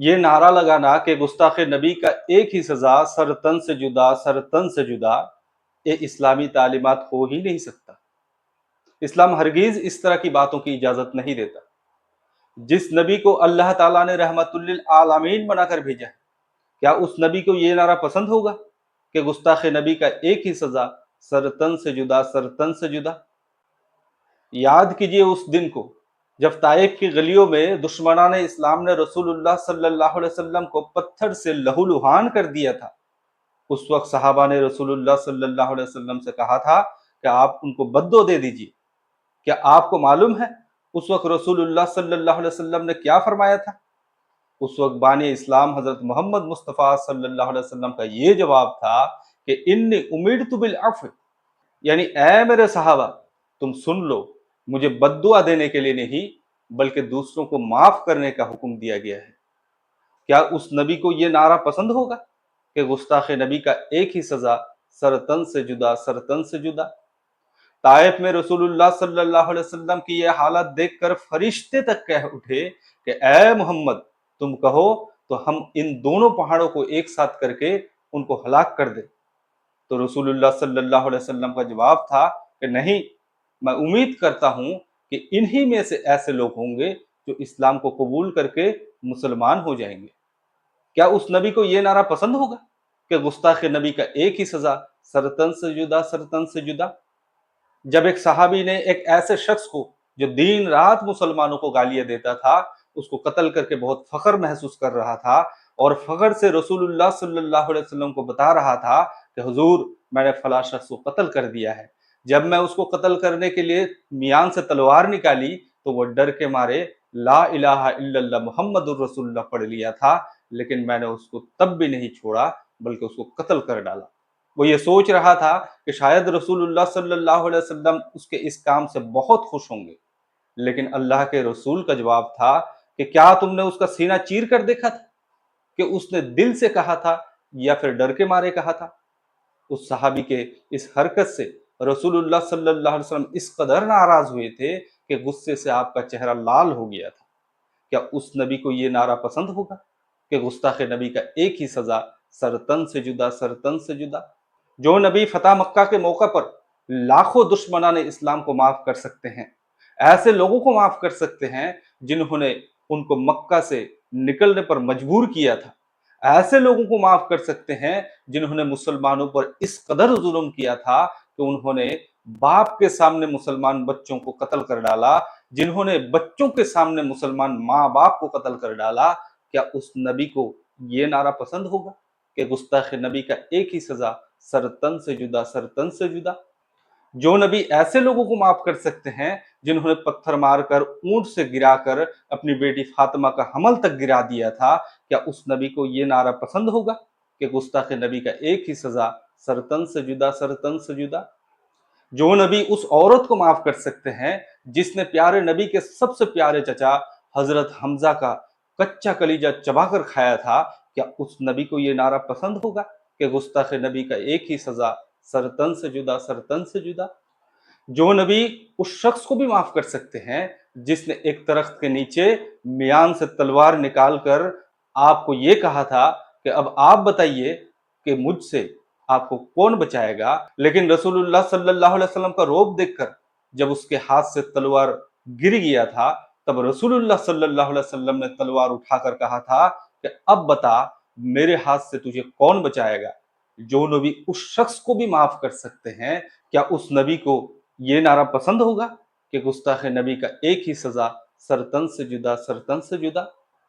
یہ نعرہ لگانا کہ گستاخ نبی کا ایک ہی سزا، سر تن سے جدا، سر تن سے جدا، یہ اسلامی تعلیمات ہو ہی نہیں سکتا۔ اسلام ہرگز اس طرح کی باتوں کی اجازت نہیں دیتا۔ جس نبی کو اللہ تعالیٰ نے رحمت للعالمین بنا کر بھیجا ہے، کیا اس نبی کو یہ نعرہ پسند ہوگا کہ گستاخ نبی کا ایک ہی سزا، سر تن سے جدا، سر تن سے جدا؟ یاد کیجئے اس دن کو جب طائف کی گلیوں میں دشمنان اسلام نے رسول اللہ صلی اللہ علیہ وسلم کو پتھر سے لہو لہان کر دیا تھا۔ اس وقت صحابہ نے رسول اللہ صلی اللہ علیہ وسلم سے کہا تھا کہ آپ ان کو بددو دے دیجئے۔ کیا آپ کو معلوم ہے اس وقت رسول اللہ صلی اللہ علیہ وسلم نے کیا فرمایا تھا؟ اس وقت بانی اسلام حضرت محمد مصطفیٰ صلی اللہ علیہ وسلم کا یہ جواب تھا کہ انی امیرت بالعفو، یعنی اے میرے صحابہ تم سن لو، مجھے بد دعا دینے کے لیے نہیں بلکہ دوسروں کو معاف کرنے کا حکم دیا گیا ہے۔ کیا اس نبی کو یہ نعرہ پسند ہوگا کہ گستاخ نبی کا ایک ہی سزا، سر تن سے جدا، سر تن سے جدا؟ طائف میں رسول اللہ صلی اللہ علیہ وسلم کی یہ حالت دیکھ کر فرشتے تک کہہ اٹھے کہ اے محمد تم کہو تو ہم ان دونوں پہاڑوں کو ایک ساتھ کر کے ان کو ہلاک کر دیں۔ تو رسول اللہ صلی اللہ علیہ وسلم کا جواب تھا کہ نہیں، میں امید کرتا ہوں کہ انہی میں سے ایسے لوگ ہوں گے جو اسلام کو قبول کر کے مسلمان ہو جائیں گے۔ کیا اس نبی کو یہ نعرہ پسند ہوگا کہ گستاخ نبی کا ایک ہی سزا، سر تن سے جدا، سر تن سے جدا؟ جب ایک صحابی نے ایک ایسے شخص کو جو دن رات مسلمانوں کو گالیاں دیتا تھا اس کو قتل کر کے بہت فخر محسوس کر رہا تھا اور فخر سے رسول اللہ صلی اللہ علیہ وسلم کو بتا رہا تھا کہ حضور میں نے فلاں شخص کو قتل کر دیا ہے، جب میں اس کو قتل کرنے کے لیے میان سے تلوار نکالی تو وہ ڈر کے مارے لا الہ الا اللہ محمد الرسول اللہ پڑھ لیا تھا، لیکن میں نے اس کو تب بھی نہیں چھوڑا بلکہ اس کو قتل کر ڈالا۔ وہ یہ سوچ رہا تھا کہ شاید رسول اللہ صلی اللہ علیہ وسلم اس کے اس کام سے بہت خوش ہوں گے، لیکن اللہ کے رسول کا جواب تھا کہ کیا تم نے اس کا سینہ چیر کر دیکھا تھا کہ اس نے دل سے کہا تھا یا پھر ڈر کے مارے کہا تھا؟ اس صحابی کے اس حرکت سے رسول اللہ صلی اللہ علیہ وسلم اس قدر ناراض ہوئے تھے کہ غصے سے آپ کا چہرہ لال ہو گیا تھا۔ کیا اس نبی کو یہ نعرہ پسند ہوگا کہ گستاخ نبی کا ایک ہی سزا، سر تن سے جدا، سر تن سے جدا؟ جو نبی فتح مکہ کے موقع پر لاکھوں دشمنان اسلام کو معاف کر سکتے ہیں، ایسے لوگوں کو معاف کر سکتے ہیں جنہوں نے ان کو مکہ سے نکلنے پر مجبور کیا تھا، ایسے لوگوں کو معاف کر سکتے ہیں جنہوں نے مسلمانوں پر اس قدر ظلم کیا تھا کہ انہوں نے باپ کے سامنے مسلمان بچوں کو قتل کر ڈالا، جنہوں نے بچوں کے سامنے مسلمان ماں باپ کو قتل کر ڈالا، کیا اس نبی کو یہ نعرہ پسند ہوگا کہ گستاخ نبی کا ایک ہی سزا، سر تن سے جدا، سر تن سے جدا؟ جو نبی ایسے لوگوں کو معاف کر سکتے ہیں جنہوں نے پتھر مار کر اونٹ سے گرا کر اپنی بیٹی فاطمہ کا حمل تک گرا دیا تھا، کیا اس نبی کو یہ نعرہ پسند ہوگا کہ گستاخ نبی کا ایک ہی سزا، سر تن سے جدا، سر تن سے جدا؟ جو نبی اس عورت کو معاف کر سکتے ہیں جس نے پیارے نبی کے سب سے پیارے چچا حضرت حمزہ کا کچا کلیجہ چبا کر کھایا تھا، کیا اس نبی کو یہ نعرہ پسند ہوگا کہ گستاخ نبی کا ایک ہی سزا، سر تن سے جدا، سر تن سے جدا؟ جو نبی اس شخص کو بھی معاف کر سکتے ہیں جس نے ایک درخت کے نیچے میان سے تلوار نکال کر آپ کو یہ کہا تھا کہ اب آپ بتائیے کہ مجھ سے آپ کو کون بچائے گا، لیکن رسول اللہ صلی اللہ علیہ وسلم کا روب دیکھ کر جب اس کے ہاتھ سے تلوار گر گیا تھا تب رسول اللہ صلی اللہ علیہ وسلم نے تلوار اٹھا کر کہا تھا کہ اب بتا میرے ہاتھ سے تجھے کون بچائے گا۔ جو نبی اس شخص کو بھی معاف کر سکتے ہیں، کیا اس نبی کو یہ نعرہ پسند ہوگا کہ گستاخ نبی کا ایک ہی سزا، سر تن سے جدا، سر تن سے جدا؟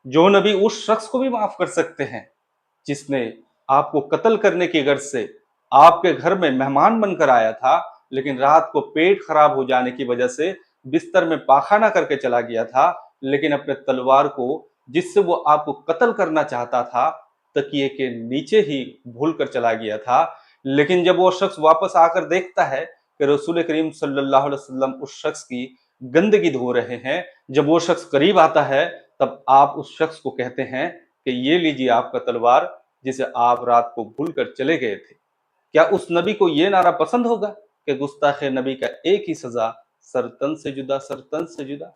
جو نبی اس شخص کو بھی معاف کر سکتے ہیں جس نے آپ کو قتل کرنے کی غرض سے آپ کے گھر میں مہمان بن کر آیا تھا، لیکن رات کو پیٹ خراب ہو جانے کی وجہ سے بستر میں پاخانہ کر کے چلا گیا تھا، لیکن اپنے تلوار کو جس سے وہ آپ کو قتل کرنا چاہتا تھا تکیے کے نیچے ہی بھول کر چلا گیا تھا، لیکن جب وہ شخص واپس آ کر دیکھتا ہے کہ رسول کریم صلی اللہ علیہ وسلم اس شخص کی گندگی دھو رہے ہیں، جب وہ شخص قریب آتا ہے تب آپ اس شخص کو کہتے ہیں کہ یہ لیجیے آپ کا تلوار جسے آپ رات کو بھول کر چلے گئے تھے۔ کیا اس نبی کو یہ نعرہ پسند ہوگا کہ گستاخ نبی کا ایک ہی سزا، سر تن سے جدا، سر تن سے جدا؟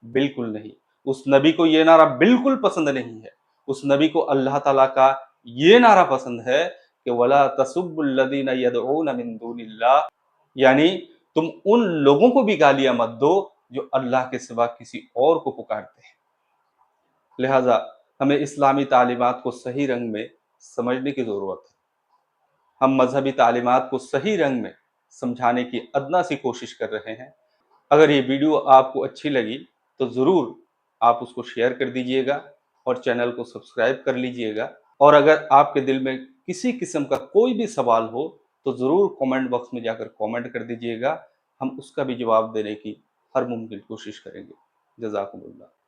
بالکل نہیں، اس نبی کو یہ نعرہ بالکل پسند نہیں ہے۔ اس نبی کو اللہ تعالیٰ کا یہ نعرہ پسند ہے کہ وَلَا تَسُبُّ الَّذِينَ يَدْعُونَ مِن دُونِ اللَّهِ، یعنی تم ان لوگوں کو بھی گالیاں مت دو جو اللہ کے سوا کسی اور کو پکارتے ہیں۔ لہٰذا ہمیں اسلامی تعلیمات کو صحیح رنگ میں سمجھنے کی ضرورت ہے۔ ہم مذہبی تعلیمات کو صحیح رنگ میں سمجھانے کی ادنا سی کوشش کر رہے ہیں۔ اگر یہ ویڈیو آپ کو اچھی لگی تو ضرور آپ اس کو شیئر کر دیجئے گا اور چینل کو سبسکرائب کر لیجئے گا، اور اگر آپ کے دل میں کسی قسم کا کوئی بھی سوال ہو تو ضرور کومنٹ باکس میں جا کر کومنٹ کر دیجئے گا، ہم اس کا بھی جواب دینے کی ہر ممکن کوشش کریں گے۔ جزاکم اللہ۔